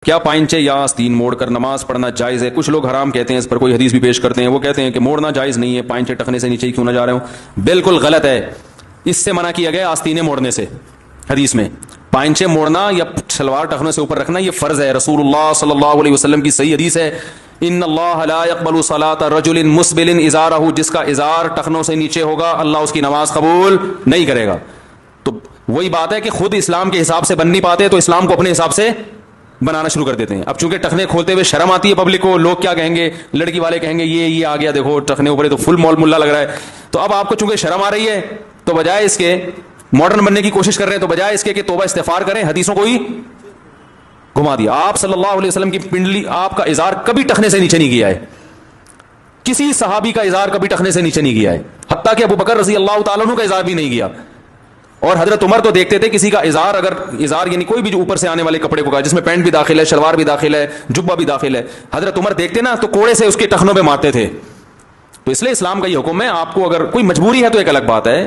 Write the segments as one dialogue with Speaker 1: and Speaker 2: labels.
Speaker 1: کیا پائنچے یا آستین موڑ کر نماز پڑھنا جائز ہے؟ کچھ لوگ حرام کہتے ہیں، اس پر کوئی حدیث بھی پیش کرتے ہیں، وہ کہتے ہیں کہ موڑنا جائز نہیں ہے، پائنچے ٹخنے سے نیچے کیوں نہ جا رہے ہوں. بالکل غلط ہے. اس سے منع کیا گیا آستینے موڑنے سے. حدیث میں پائنچے موڑنا یا شلوار ٹخنوں سے اوپر رکھنا یہ فرض ہے. رسول اللہ صلی اللہ علیہ وسلم کی صحیح حدیث ہے، ان اللہ لا يقبل صلاة رجل مسبل ازارہ، جس کا ازار ٹخنوں سے نیچے ہوگا اللہ اس کی نماز قبول نہیں کرے گا. تو وہی بات ہے کہ خود اسلام کے حساب سے بن نہیں پاتے تو اسلام کو اپنے حساب سے بنانا شروع کر دیتے ہیں. اب چونکہ ٹخنے کھولتے ہوئے شرم آتی ہے پبلک کو، لوگ کیا کہیں گے، لڑکی والے کہیں گے یہ آ گیا دیکھو ٹخنے اوپر تو فل مول ملا لگ رہا ہے. تو اب آپ کو چونکہ شرم آ رہی ہے تو بجائے اس کے ماڈرن بننے کی کوشش کر رہے ہیں، تو بجائے اس کے کہ توبہ استغفار کریں حدیثوں کو ہی گھما دیا. آپ صلی اللہ علیہ وسلم کی پنڈلی، آپ کا ازار کبھی ٹخنے سے نیچے نہیں گیا ہے. کسی صحابی کا ازار کبھی ٹخنے سے نیچے نہیں گیا ہے، حتیٰ کہ ابو بکر رضی اللہ تعالیٰ عنہ کا ازار بھی نہیں گیا. اور حضرت عمر تو دیکھتے تھے کسی کا ازار، اگر ازار یعنی کوئی بھی جو اوپر سے آنے والے کپڑے کو کہا جس میں پینٹ بھی داخل ہے، شلوار بھی داخل ہے، جبہ بھی داخل ہے، حضرت عمر دیکھتے نا تو کوڑے سے اس کے ٹخنوں پہ مارتے تھے. تو اس لیے اسلام کا یہ حکم ہے. آپ کو اگر کوئی مجبوری ہے تو ایک الگ بات ہے،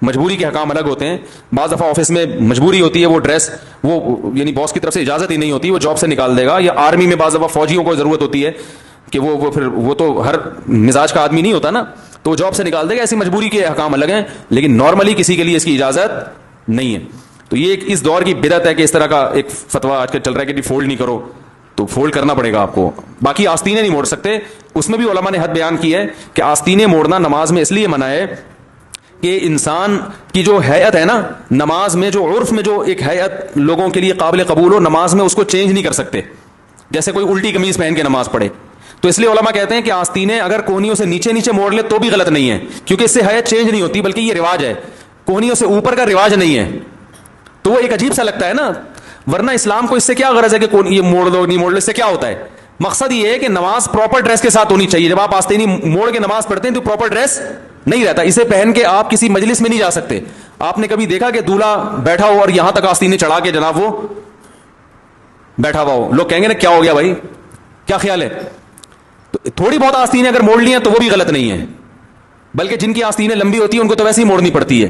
Speaker 1: مجبوری کے حکام الگ ہوتے ہیں. بعض دفعہ آفس میں مجبوری ہوتی ہے، وہ ڈریس وہ یعنی باس کی طرف سے اجازت ہی نہیں ہوتی، وہ جاب سے نکال دے گا. یا آرمی میں بعض دفعہ فوجیوں کو ضرورت ہوتی ہے کہ وہ تو ہر مزاج کا آدمی نہیں ہوتا نا، تو وہ جاب سے نکال دے گا. ایسی مجبوری کے حکام الگ ہیں، لیکن نارملی کسی کے لیے اس کی اجازت نہیں ہے. تو یہ اس دور کی بدعت ہے کہ اس طرح کا ایک فتویٰ آج کل چل رہا ہے کہ فولڈ نہیں کرو، تو فولڈ کرنا پڑے گا آپ کو. باقی آستینے نہیں موڑ سکتے. اس میں بھی علماء نے حد بیان کی ہے کہ آستینے موڑنا نماز میں اس لیے منع ہے کہ انسان کی جو حیت ہے نا، نماز میں جو عرف میں جو ایک حیت لوگوں کے لیے قابل قبول ہو، نماز میں اس کو چینج نہیں کر سکتے. جیسے کوئی الٹی قمیض پہن کے نماز پڑھے، تو اس لیے علماء کہتے ہیں کہ آستینے اگر کونیوں سے نیچے نیچے موڑ لے تو بھی غلط نہیں ہے، کیونکہ اس سے حیت چینج نہیں ہوتی، بلکہ یہ رواج ہے. کونیوں سے اوپر کا رواج نہیں ہے. تو وہ ایک عجیب سا لگتا ہے نا، ورنہ اسلام کو اس سے کیا غرض ہے کہ یہ موڑ دو نہیں موڑ لو، اس سے کیا ہوتا ہے؟ مقصد یہ ہے کہ نماز پراپر ڈریس کے ساتھ ہونی چاہیے. جب آپ آستینی موڑ کے نماز پڑھتے ہیں تو پراپر ڈریس نہیں رہتا. اسے پہن کے آپ کسی مجلس میں نہیں جا سکتے. آپ نے کبھی دیکھا کہ دولہا بیٹھا ہو اور یہاں تک آستینے چڑھا کے جناب وہ بیٹھا ہوا ہو؟ لوگ کہیں گے نا کیا ہو گیا بھائی، کیا خیال ہے؟ تو تھوڑی بہت آستینیں اگر موڑ لی ہیں تو وہ بھی غلط نہیں ہے، بلکہ جن کی آستینیں لمبی ہوتی ہیں ان کو تو ویسے ہی موڑنی پڑتی ہے.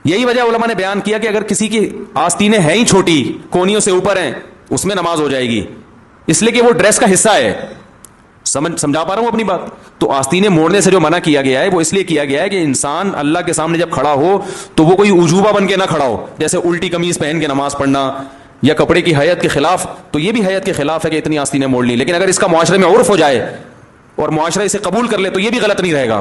Speaker 1: یہی وجہ علماء نے بیان کیا کہ اگر کسی کی آستینیں ہیں ہی چھوٹی، کونیوں سے اوپر ہیں، اس میں نماز ہو جائے گی، اس لیے کہ وہ ڈریس کا حصہ ہے. سمجھا پا رہا ہوں اپنی بات؟ تو آستینیں موڑنے سے جو منع کیا گیا ہے وہ اس لیے کیا گیا ہے کہ انسان اللہ کے سامنے جب کھڑا ہو تو وہ کوئی عجوبہ بن کے نہ کھڑا ہو، جیسے الٹی قمیض پہن کے نماز پڑھنا یا کپڑے کی حیت کے خلاف. تو یہ بھی حیت کے خلاف ہے کہ اتنی آستینیں موڑ لی. لیکن اگر اس کا معاشرے میں عرف ہو جائے اور معاشرہ اسے قبول کر لے تو یہ بھی غلط نہیں رہے گا.